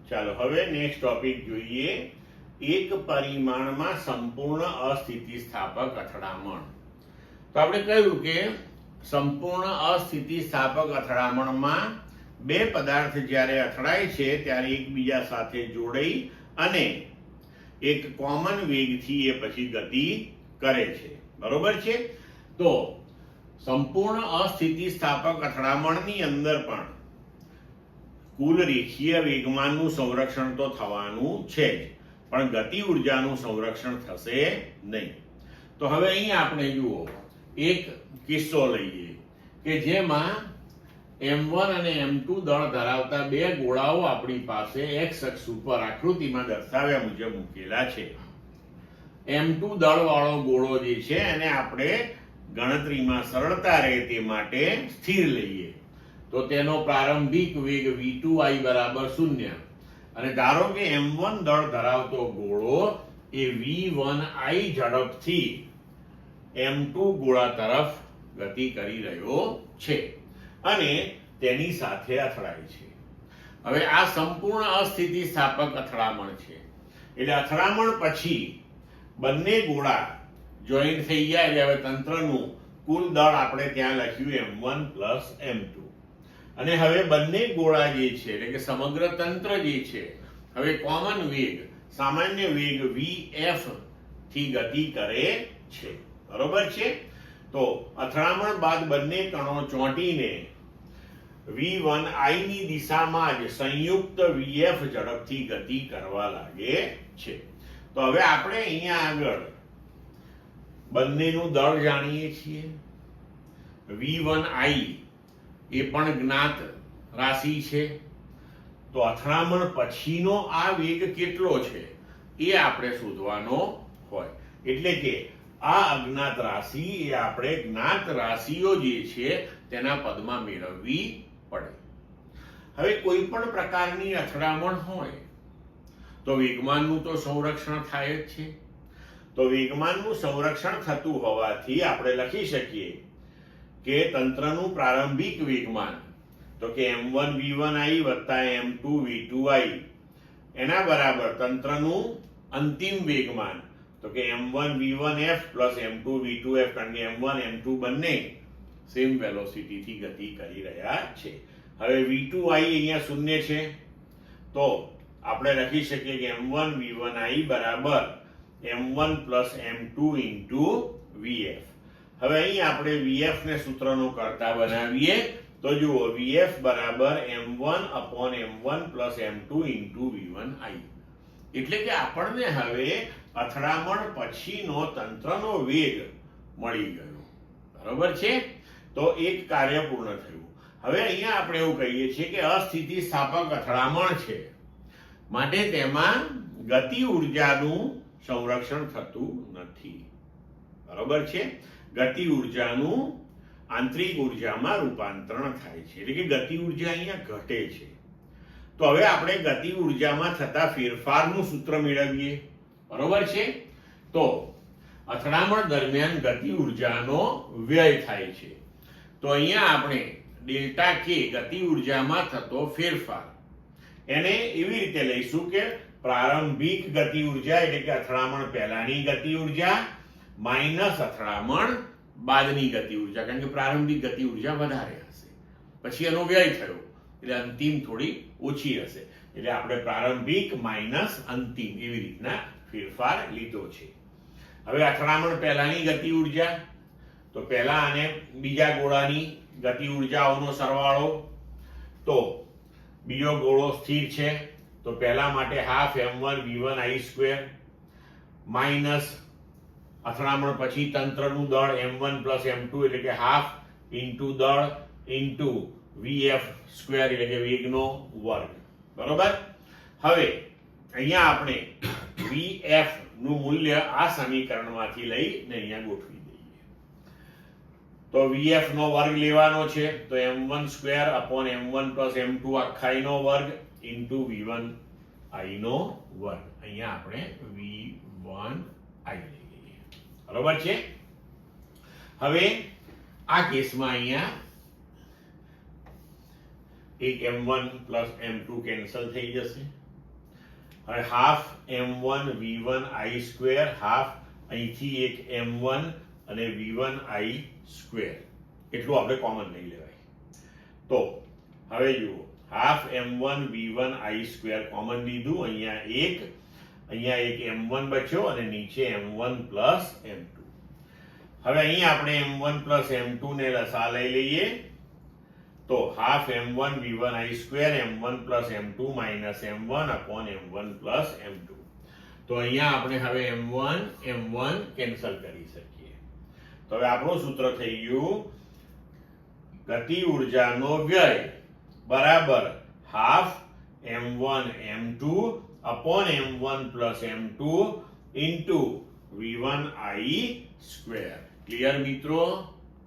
ચાલો હવે next topic જોઈએ, એક પરિમાણમાં સંપૂર્ણ અસ્થિતિસ્થાપક અથડામણ. તો આપણે કહ્યું કે સંપૂર્ણ અસ્થિતિસ્થાપક અથડામણમાં બે પદાર્થ જ્યારે અથડાય છે ત્યારે એકબીજા સાથે જોડાઈ અને એક કોમન વેગથી એ પછી ગતિ કરે છે. બરોબર છે? તો સંપૂર્ણ અસ્થિતિસ્થાપક અથડામણની અંદર પણ કુલ રેખીય વેગમાનનું સંરક્ષણ તો થવાનું છે જ, પણ ગતિ ઉર્જાનું સંરક્ષણ થશે નહીં. તો હવે અહીં આપણે જુઓ, એક કિસ્સો લઈએ કે જેમાં m1 અને m2 દળ ધરાવતા બે ગોળાઓ આપણી પાસે x અક્ષ ઉપર આકૃતિમાં દર્શાવ્યા મુજબ મૂકેલા છે. m2 દળવાળો ગોળો જે છે એને આપણે ગણતરીમાં સરળતા રહે તે માટે સ્થિર લઈએ. તો તેનો પ્રારંભિક વેગ v2i બરાબર 0, અને ધારો કે m1 દળ ધરાવતો ગોળો એ v1i ઝડપથી m2 ગોળા તરફ ગતિ કરી રહ્યો છે અને તેની સાથે અથડાય છે. હવે આ સંપૂર્ણ અસ્થિતિસ્થાપક અથડામણ છે, એટલે અથડામણ પછી બંને ગોળા જોઈન્ટ થઈ ગયા એટલે હવે તંત્રનું કુલ દળ આપણે ત્યાં લખ્યું m1 પ્લસ m2, અને હવે બંને ગોળા જે છે એટલે કે સમગ્ર તંત્ર જે છે હવે કોમન વેગ સામાન્ય વેગ vf થી ગતિ કરે છે. બરોબર છે? તો અથડામણ બાદ બંને કણો ચોંટીને v1i ની દિશામાં જ સંયુક્ત vf ઝડપથી ગતિ કરવા લાગે છે. તો હવે આપણે અહીંયા આગળ બંનેનું દળ જાણીએ છીએ. v1i એ પણ જ્ઞાત રાશિ છે. તો અથડામણ પછીનો આ વેગ કેટલો છે એ આપણે શોધવાનો હોય, એટલે કે આ અજ્ઞાત રાશિ એ આપણે જ્ઞાત રાશિઓ જે છે તેના પદમાં મેળવવી પડે. હવે કોઈ પણ પ્રકારની અથડામણ હોય તો વેગમાનનું તો સંરક્ષણ થાય જ છે. તો વેગમાનનું સંરક્ષણ થતું હોવાથી આપણે લખી શકીએ કે તંત્રનું પ્રારંભિક વેગમાન તો કે m1 v1i વત્તા m2 v2i એના બરાબર તંત્રનું અંતિમ વેગમાન તો કે m1 v1f plus m2 v2f, કારણ કે m1 m2 બંને સેમ વેલોસિટી થી ગતિ કરી રહ્યા છે. હવે v2i અહીંયા શૂન્ય છે તો આપણે લખી શકીએ કે m1 v1i બરાબર m1 plus m2 into vf. હવે અહીં આપણે vf ને સૂત્રનો કરતા બનાવીએ તો જુઓ, vf બરાબર m1 upon m1 plus m2 into v1i, એટલે કે આપણને હવે અથડામણ પછીનો તંત્રનો વેગ મળી ગયો. બરોબર છે? તો એક કાર્ય પૂર્ણ થયું. હવે અહીંયા આપણે એવું કહીએ છીએ કે અસ્થિતિસ્થાપક અથડામણ છે માટે તેમાં ગતિ ઉર્જાનું સંરક્ષણ થતું નથી. બરોબર છે? ગતિ ઉર્જાનું આંતરિક ઉર્જામાં રૂપાંતરણ થાય છે, એટલે કે ગતિ ઉર્જા અહીંયા ઘટે છે. તો હવે આપણે ગતિ ઉર્જામાં થતા ફેરફારનું સૂત્ર મેળવીએ. બરોબર છે? તો અથડામણ દરમિયાન ગતિ ઉર્જાનો વ્યય થાય છે. તો અહીંયા આપણે ડેલ્ટા કે ગતિ ઉર્જામાં થતો ફેરફાર એને એવી રીતે લઈશું કે પ્રારંભિક ગતિ ઉર્જા એટલે કે અથડામણ પહેલાની ગતિ ઉર્જા માઇનસ અથડામણ બાદની ગતિ ઉર્જા, કારણ કે પ્રારંભિક ગતિ ઉર્જા વધારે હશે, પછી એનો વ્યય થયો એટલે અંતિમ થોડી ઓછી હશે, એટલે આપણે પ્રારંભિક માઇનસ અંતિમ એવી રીતના ફેરફાર લીધો છે. હવે અથડામણ પહેલાની ગતિ ઉર્જા તો પહેલા અને બીજા ગોળાની ગતિ ઉર્જાઓનો સરવાળો, તો બીજો ગોળો સ્થિર છે તો પહેલા માટે half m1 v1i square minus અથડામણ પછી તંત્રનું દળ m1 પ્લસ m2 એટલે કે હાફ ઇન્ટુ દળ ઇન્ટુ vf સ્ક્વેર એટલે કે વેગનો વર્ગ. બરોબર? હવે અહીંયા આપણે vf નું મૂલ્ય આ સમીકરણમાંથી લઈને અહીંયા ગોઠવી દઈએ. તો vf નો વર્ગ લેવાનો છે તો m1 square upon m1 plus m2 આખાઈનો વર્ગ ઇન્ટુ v1i નો વર્ગ. અહીંયા આપણે v1i લઈએ. બરોબર છે? હવે આ કેસમાં અહીંયા એક m1 પ્લસ m2 કેન્સલ થઈ જશે હવે half m1 v1 i square, half અહીંથી એક m1 અને v1 i સ્ક્વેર, એટલું આપણે કોમન લઈ લેવાય. તો હવે જુઓ, half m1 v1 i square common લીધું, અહીંયા એક m1 બચ્યો અને નીચે m1 પ્લસ m2. હવે અહીં આપણે m1 પ્લસ m2 ને લસા લઈ લઈએ, તો half m1 v1 i square m1 plus m2 minus m1 upon m1 plus m2. તો અહીંયા આપણે હવે m1 કેન્સલ કરી શકીએ. તો હવે આપણું સૂત્ર થઈ ગયું, ગતિ ઉર્જાનો વ્યય બરાબર half m1 m2 upon m1 plus m2 into v1 i square. Clear મિત્રો?